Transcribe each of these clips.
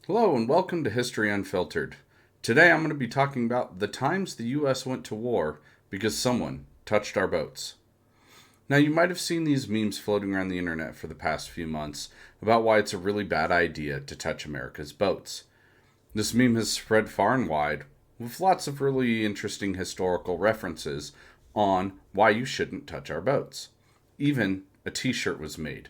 Hello and welcome to History Unfiltered. Today I'm going to be talking about the times the U.S. went to war because someone touched our boats. Now, you might have seen these memes floating around the internet for the past few months about why it's a really bad idea to touch America's boats. This meme has spread far and wide with lots of really interesting historical references on why you shouldn't touch our boats. Even a t-shirt was made.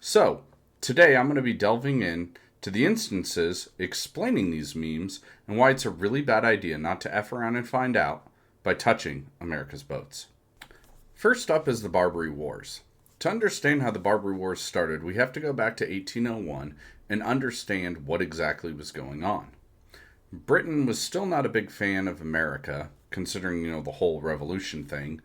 So, today I'm going to be delving in to the instances explaining these memes and why it's a really bad idea not to F around and find out by touching America's boats. First up is the Barbary Wars. To understand how the Barbary Wars started, we have to go back to 1801 and understand what exactly was going on. Britain was still not a big fan of America, considering, the whole revolution thing,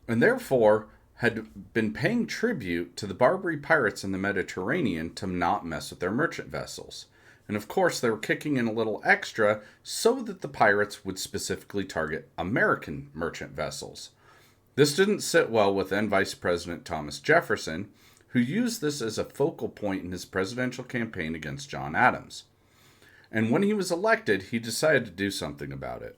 and therefore had been paying tribute to the Barbary pirates in the Mediterranean to not mess with their merchant vessels. And of course, they were kicking in a little extra so that the pirates would specifically target American merchant vessels. This didn't sit well with then Vice President Thomas Jefferson, who used this as a focal point in his presidential campaign against John Adams. And when he was elected, he decided to do something about it.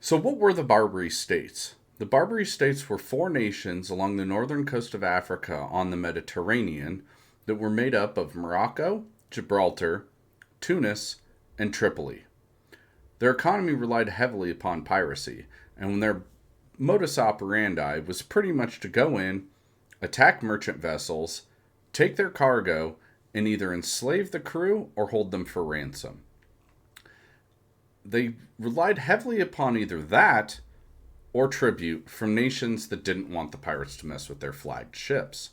So what were the Barbary states? The Barbary states were four nations along the northern coast of Africa on the Mediterranean that were made up of Morocco, Gibraltar, Tunis, and Tripoli. Their economy relied heavily upon piracy, and their modus operandi was pretty much to go in, attack merchant vessels, take their cargo, and either enslave the crew or hold them for ransom. They relied heavily upon either that or tribute from nations that didn't want the pirates to mess with their flagged ships.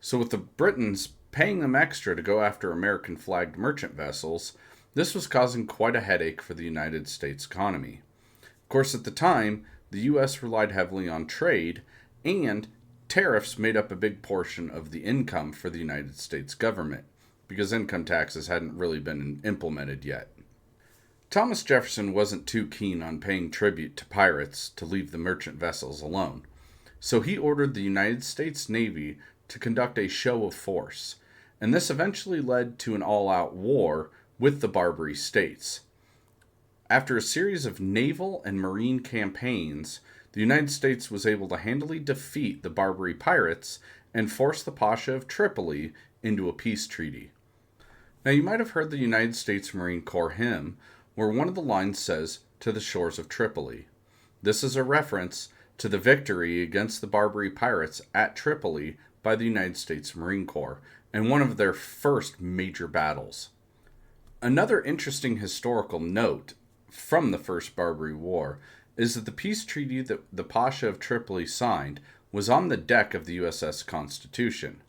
So with the Britons paying them extra to go after American flagged merchant vessels, this was causing quite a headache for the United States economy. Of course, at the time, the U.S. relied heavily on trade, and tariffs made up a big portion of the income for the United States government, because income taxes hadn't really been implemented yet. Thomas Jefferson wasn't too keen on paying tribute to pirates to leave the merchant vessels alone, so he ordered the United States Navy to conduct a show of force, and this eventually led to an all-out war with the Barbary states. After a series of naval and marine campaigns, the United States was able to handily defeat the Barbary pirates and force the Pasha of Tripoli into a peace treaty. Now, you might have heard the United States Marine Corps hymn, where one of the lines says, "To the shores of Tripoli." This is a reference to the victory against the Barbary pirates at Tripoli by the United States Marine Corps, and one of their first major battles. Another interesting historical note from the First Barbary War is that the peace treaty that the Pasha of Tripoli signed was on the deck of the USS Constitution.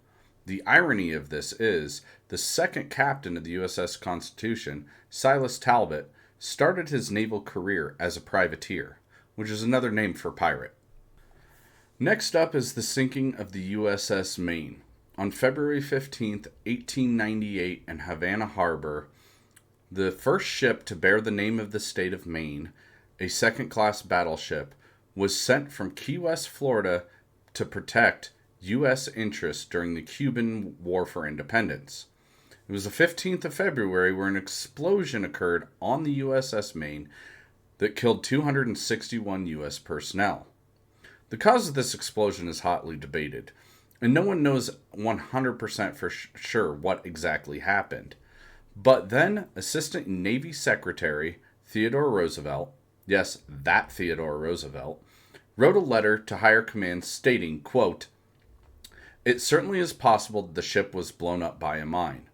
The irony of this is the second captain of the USS Constitution, Silas Talbot, started his naval career as a privateer, which is another name for pirate. Next up is the sinking of the USS Maine. On February 15th, 1898 in Havana Harbor, the first ship to bear the name of the state of Maine, a second-class battleship, was sent from Key West, Florida to protect U.S. interests during the Cuban War for Independence. It was the 15th of February where an explosion occurred on the USS Maine that killed 261 U.S. personnel. The cause of this explosion is hotly debated, and no one knows 100% for sure what exactly happened. But then, Assistant Navy Secretary Theodore Roosevelt, yes, that Theodore Roosevelt, wrote a letter to higher command stating, quote, "It certainly is possible that the ship was blown up by a mine,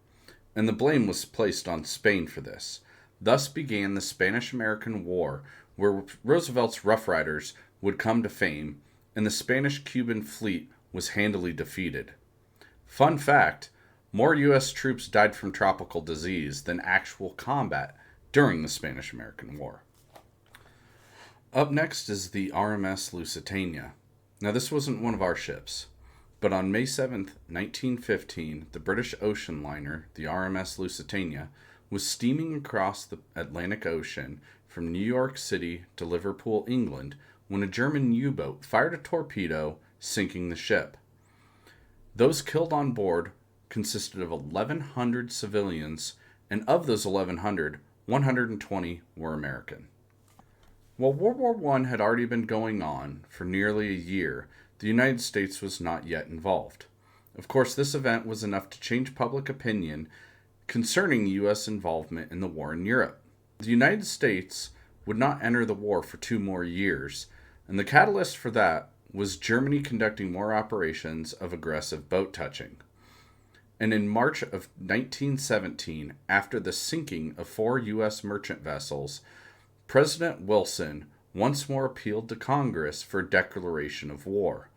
and the blame was placed on Spain for this. Thus began the Spanish-American War, where Roosevelt's Rough Riders would come to fame, and the Spanish-Cuban fleet was handily defeated. Fun fact, more U.S. troops died from tropical disease than actual combat during the Spanish-American War." Up next is the RMS Lusitania. Now, this wasn't one of our ships, but on May 7th, 1915, the British ocean liner, the RMS Lusitania, was steaming across the Atlantic Ocean from New York City to Liverpool, England, when a German U-boat fired a torpedo, sinking the ship. Those killed on board consisted of 1,100 civilians, and of those 1,100, 120 were American. While World War I had already been going on for nearly a year, the United States was not yet involved. Of course, this event was enough to change public opinion concerning U.S. involvement in the war in Europe. The United States would not enter the war for 2 more years, and the catalyst for that was Germany conducting more operations of aggressive boat touching. And in March of 1917, after the sinking of 4 U.S. merchant vessels, President Wilson once more appealed to Congress for a declaration of war.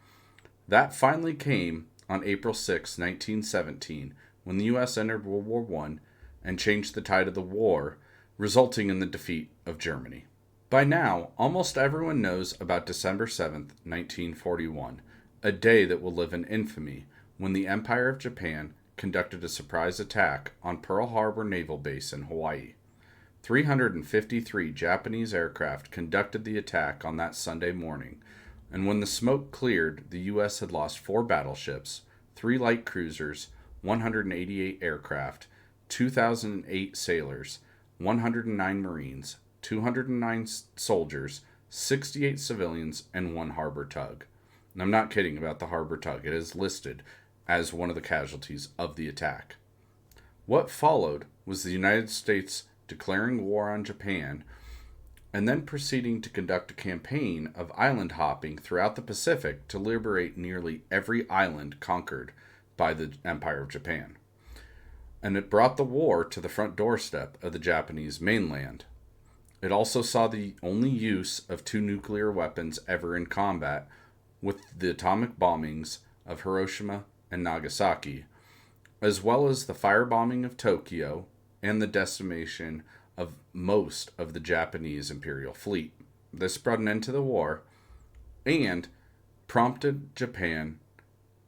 That finally came on April 6, 1917, when the U.S. entered World War I and changed the tide of the war, resulting in the defeat of Germany. By now, almost everyone knows about December 7, 1941, a day that will live in infamy, when the Empire of Japan conducted a surprise attack on Pearl Harbor Naval Base in Hawaii. 353 Japanese aircraft conducted the attack on that Sunday morning, and when the smoke cleared, the U.S. had lost 4 battleships, 3 light cruisers, 188 aircraft, 2,008 sailors, 109 Marines, 209 soldiers, 68 civilians, and 1 harbor tug. And I'm not kidding about the harbor tug. It is listed as one of the casualties of the attack. What followed was the United States declaring war on Japan and then proceeding to conduct a campaign of island hopping throughout the Pacific to liberate nearly every island conquered by the Empire of Japan. And it brought the war to the front doorstep of the Japanese mainland. It also saw the only use of 2 nuclear weapons ever in combat, with the atomic bombings of Hiroshima and Nagasaki, as well as the firebombing of Tokyo and the decimation of most of the Japanese Imperial fleet. This brought an end to the war and prompted Japan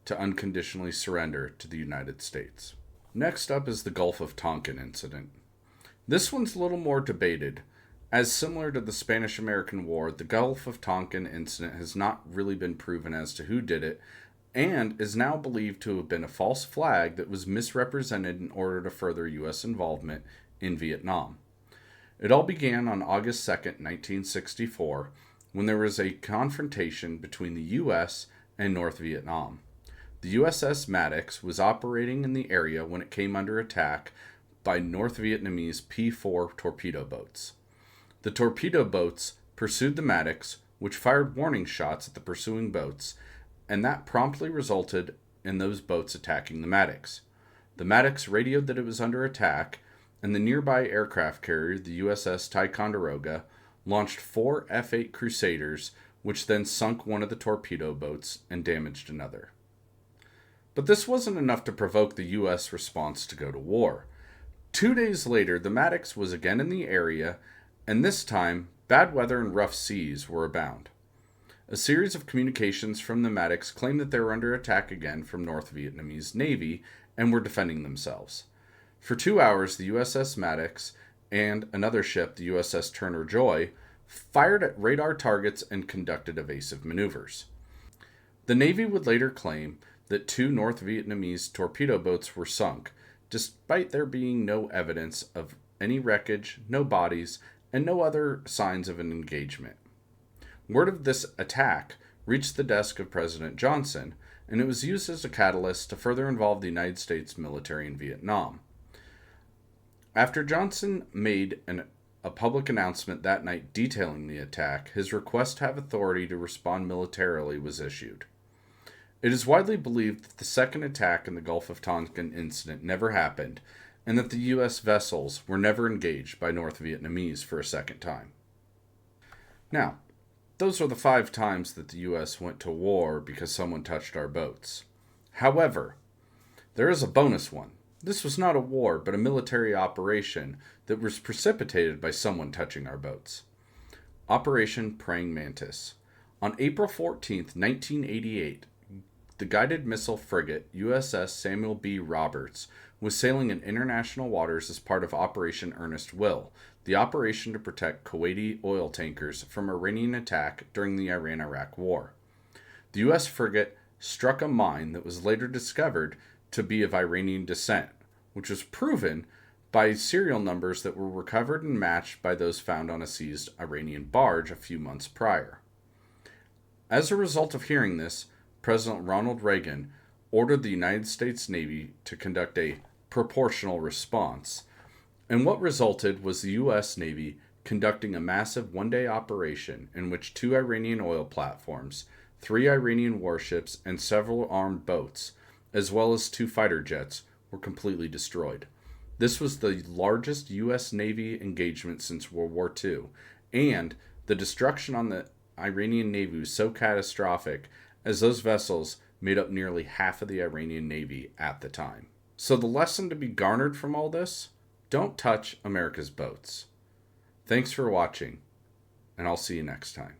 to unconditionally surrender to the United States. Next up is the Gulf of Tonkin incident. This one's a little more debated, as similar to the Spanish-American War, the Gulf of Tonkin incident has not really been proven as to who did it, and is now believed to have been a false flag that was misrepresented in order to further U.S. involvement in Vietnam. It all began on August 2, 1964, when there was a confrontation between the U.S. and North Vietnam. The USS Maddox was operating in the area when it came under attack by North Vietnamese P-4 torpedo boats. The torpedo boats pursued the Maddox, which fired warning shots at the pursuing boats, and that promptly resulted in those boats attacking the Maddox. The Maddox radioed that it was under attack, and the nearby aircraft carrier, the USS Ticonderoga, launched 4 F-8 Crusaders, which then sunk one of the torpedo boats and damaged another. But this wasn't enough to provoke the U.S. response to go to war. 2 days later, the Maddox was again in the area, and this time, bad weather and rough seas were abound. A series of communications from the Maddox claimed that they were under attack again from North Vietnamese Navy and were defending themselves. For 2 hours, the USS Maddox and another ship, the USS Turner Joy, fired at radar targets and conducted evasive maneuvers. The Navy would later claim that 2 North Vietnamese torpedo boats were sunk, despite there being no evidence of any wreckage, no bodies, and no other signs of an engagement. Word of this attack reached the desk of President Johnson, and it was used as a catalyst to further involve the United States military in Vietnam. After Johnson made a public announcement that night detailing the attack, his request to have authority to respond militarily was issued. It is widely believed that the second attack in the Gulf of Tonkin incident never happened, and that the U.S. vessels were never engaged by North Vietnamese for a second time. Now, those are the 5 times that the U.S. went to war because someone touched our boats. However, there is a bonus one. This was not a war, but a military operation that was precipitated by someone touching our boats. Operation Praying Mantis. On April 14, 1988, the guided missile frigate USS Samuel B. Roberts was sailing in international waters as part of Operation Earnest Will, the operation to protect Kuwaiti oil tankers from Iranian attack during the Iran-Iraq War. The U.S. frigate struck a mine that was later discovered to be of Iranian descent, which was proven by serial numbers that were recovered and matched by those found on a seized Iranian barge a few months prior. As a result of hearing this, President Ronald Reagan ordered the United States Navy to conduct a proportional response, and what resulted was the U.S. Navy conducting a massive one-day operation in which 2 Iranian oil platforms, 3 Iranian warships, and several armed boats, as well as 2 fighter jets, were completely destroyed. This was the largest U.S. Navy engagement since World War II, and the destruction on the Iranian Navy was so catastrophic as those vessels made up nearly half of the Iranian Navy at the time. So the lesson to be garnered from all this: don't touch America's boats. Thanks for watching, and I'll see you next time.